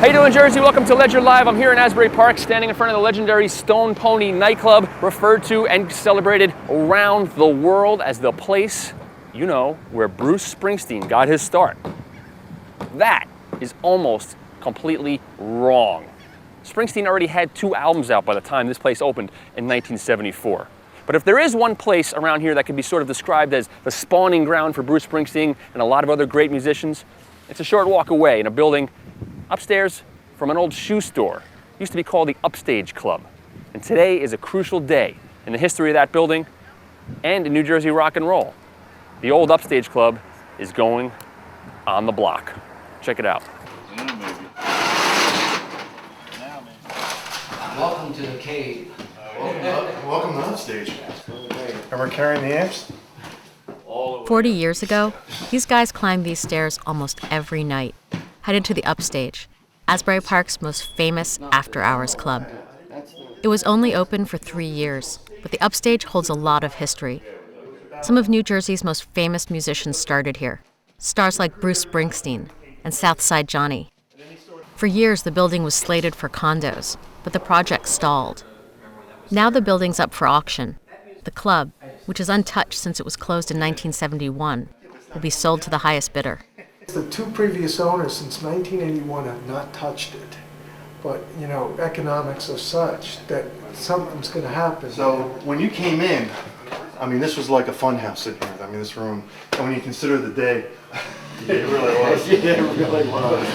How you doing, Jersey? Welcome to Ledger Live. I'm here in Asbury Park, standing in front of the legendary Stone Pony nightclub, referred to and celebrated around the world as the place, you know, where Bruce Springsteen got his start. That is almost completely wrong. Springsteen already had 2 albums out by the time this place opened in 1974. But if there is one place around here that can be sort of described as the spawning ground for Bruce Springsteen and a lot of other great musicians, it's a short walk away in a building upstairs from an old shoe store. It used to be called the Upstage Club. And today is a crucial day in the history of that building and in New Jersey rock and roll. The old Upstage Club is going on the block. Check it out. Welcome to the cave. Welcome to Upstage. And we're carrying the amps? 40 years ago, these guys climbed these stairs almost every night, headed to the Upstage, Asbury Park's most famous after-hours club. It was only open for 3 years, but the Upstage holds a lot of history. Some of New Jersey's most famous musicians started here, stars like Bruce Springsteen and Southside Johnny. For years, the building was slated for condos, but the project stalled. Now the building's up for auction. The club, which is untouched since it was closed in 1971, will be sold to the highest bidder. The 2 previous owners since 1981 have not touched it. But, you know, economics are such that something's going to happen. So when you came in, I mean, this was like a fun house in here. I mean, this room. And when you consider the day, it really was. It really was.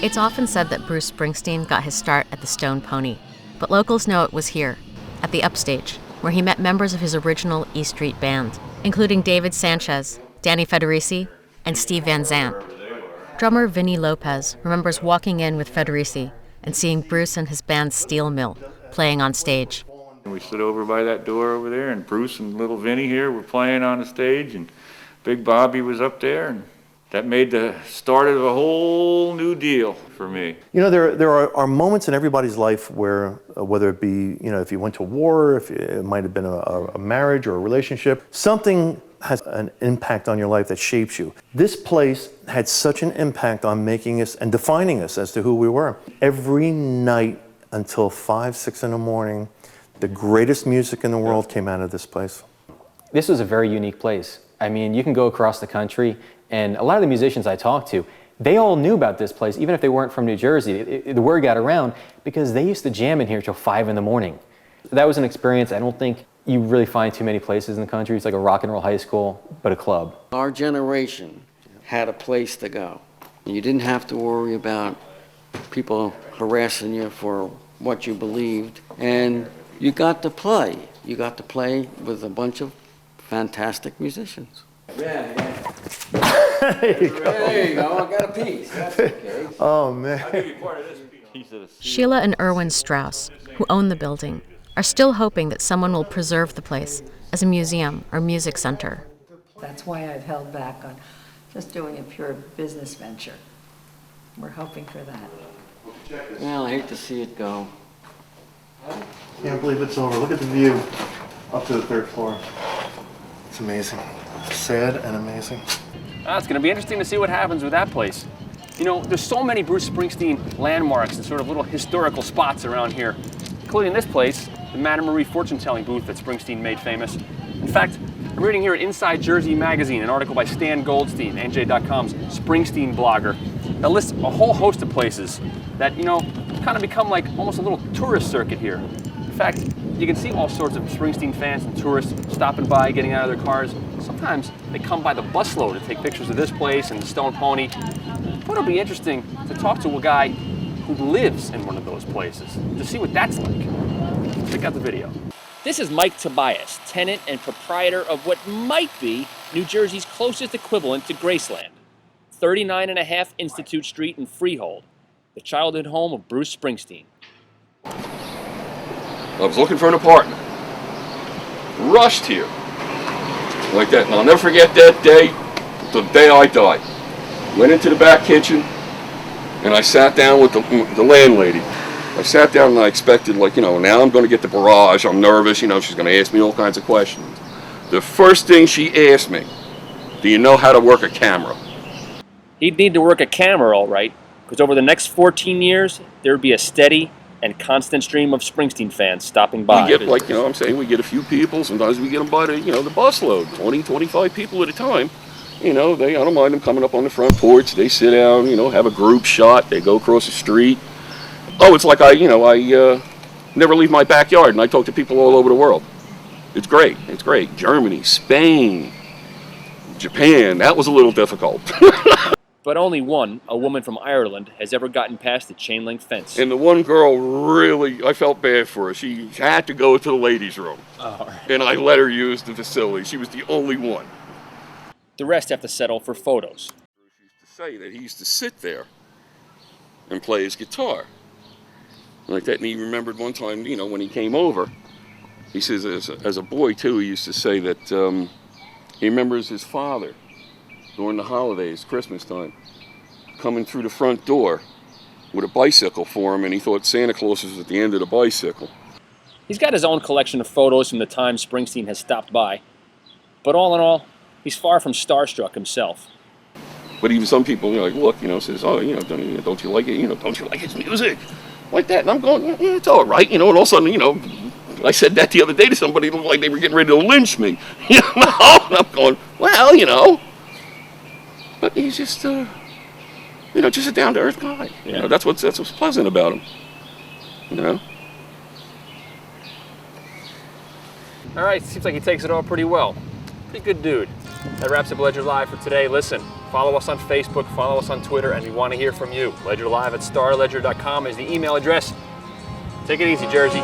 It's often said that Bruce Springsteen got his start at the Stone Pony, but locals know it was here, at the Upstage, where he met members of his original E Street band, including David Sanchez, Danny Federici, and Steve Van Zandt. Drummer Vinny Lopez remembers walking in with Federici and seeing Bruce and his band Steel Mill playing on stage. We stood over by that door over there, and Bruce and little Vinny here were playing on the stage, and Big Bobby was up there, and that made the start of a whole new deal for me. You know, there are moments in everybody's life where, whether it be, you know, if you went to war, if it might have been a marriage or a relationship, something has an impact on your life that shapes you. This place had such an impact on making us and defining us as to who we were. Every night until 5, 6 in the morning, the greatest music in the world came out of this place. This was a very unique place. I mean, you can go across the country, and a lot of the musicians I talked to, they all knew about this place, even if they weren't from New Jersey. The word got around because they used to jam in here till 5 in the morning. That was an experience I don't think you really find too many places in the country. It's like a rock and roll high school, but a club. Our generation had a place to go. You didn't have to worry about people harassing you for what you believed, and you got to play. You got to play with a bunch of fantastic musicians. Yeah. There you go. I got a piece. That's okay. Oh, man. I'll give you part of this piece. Sheila and Erwin Strauss, who own the building, are still hoping that someone will preserve the place as a museum or music center. That's why I've held back on just doing a pure business venture. We're hoping for that. Well, I hate to see it go. Can't believe it's over. Look at the view up to the 3rd floor. It's amazing. Sad and amazing. It's going to be interesting to see what happens with that place. You know, there's so many Bruce Springsteen landmarks and sort of little historical spots around here, including this place, the Madame Marie fortune-telling booth that Springsteen made famous. In fact, I'm reading here at Inside Jersey magazine, an article by Stan Goldstein, NJ.com's Springsteen blogger, that lists a whole host of places that, you know, kind of become like almost a little tourist circuit here. In fact, you can see all sorts of Springsteen fans and tourists stopping by, getting out of their cars. Sometimes they come by the busload to take pictures of this place and the Stone Pony. But it'll be interesting to talk to a guy who lives in one of those places to see what that's like. Check out the video. This is Mike Tobias, tenant and proprietor of what might be New Jersey's closest equivalent to Graceland, 39.5 Institute Street in Freehold, the childhood home of Bruce Springsteen. I was looking for an apartment. Rushed here. Like that. And I'll never forget that day, the day I died. Went into the back kitchen, and I sat down with the landlady. I sat down and I expected, like, you know, now I'm going to get the barrage. I'm nervous, you know, she's going to ask me all kinds of questions. The first thing she asked me, do you know how to work a camera? He'd need to work a camera, all right. because over the next 14 years, there would be a steady and constant stream of Springsteen fans stopping by. We get, like, you know what I'm saying, we get a few people. Sometimes we get them by the, you know, the busload, 20, 25 people at a time. You know, I don't mind them coming up on the front porch. They sit down, you know, have a group shot. They go across the street. Oh, it's like I never leave my backyard, and I talk to people all over the world. It's great. It's great. Germany, Spain, Japan. That was a little difficult. But only one, a woman from Ireland, has ever gotten past the chain link fence. And the one girl, really, I felt bad for her. She had to go to the ladies' room. Oh. And I let her use the facility. She was the only one. The rest have to settle for photos. Bruce used to say that he used to sit there and play his guitar. Like that, and he remembered one time, you know, when he came over, he says as a boy, too, he used to say that he remembers his father during the holidays, Christmas time, coming through the front door with a bicycle for him, and he thought Santa Claus was at the end of the bicycle. He's got his own collection of photos from the time Springsteen has stopped by. But all in all, he's far from starstruck himself. But even some people, you know, like, look, you know, says, oh, you know, don't you like it? You know, don't you like his music? Like that. And I'm going, yeah, it's all right. You know, and all of a sudden, you know, I said that the other day to somebody, it looked like they were getting ready to lynch me. You know, and I'm going, well, you know. But he's just, you know, just a down-to-earth guy. Yeah. You know, that's what's pleasant about him. You know. All right, seems like he takes it all pretty well. Pretty good dude. That wraps up Ledger Live for today. Listen, follow us on Facebook, follow us on Twitter, and we want to hear from you. LedgerLive@starledger.com is the email address. Take it easy, Jersey.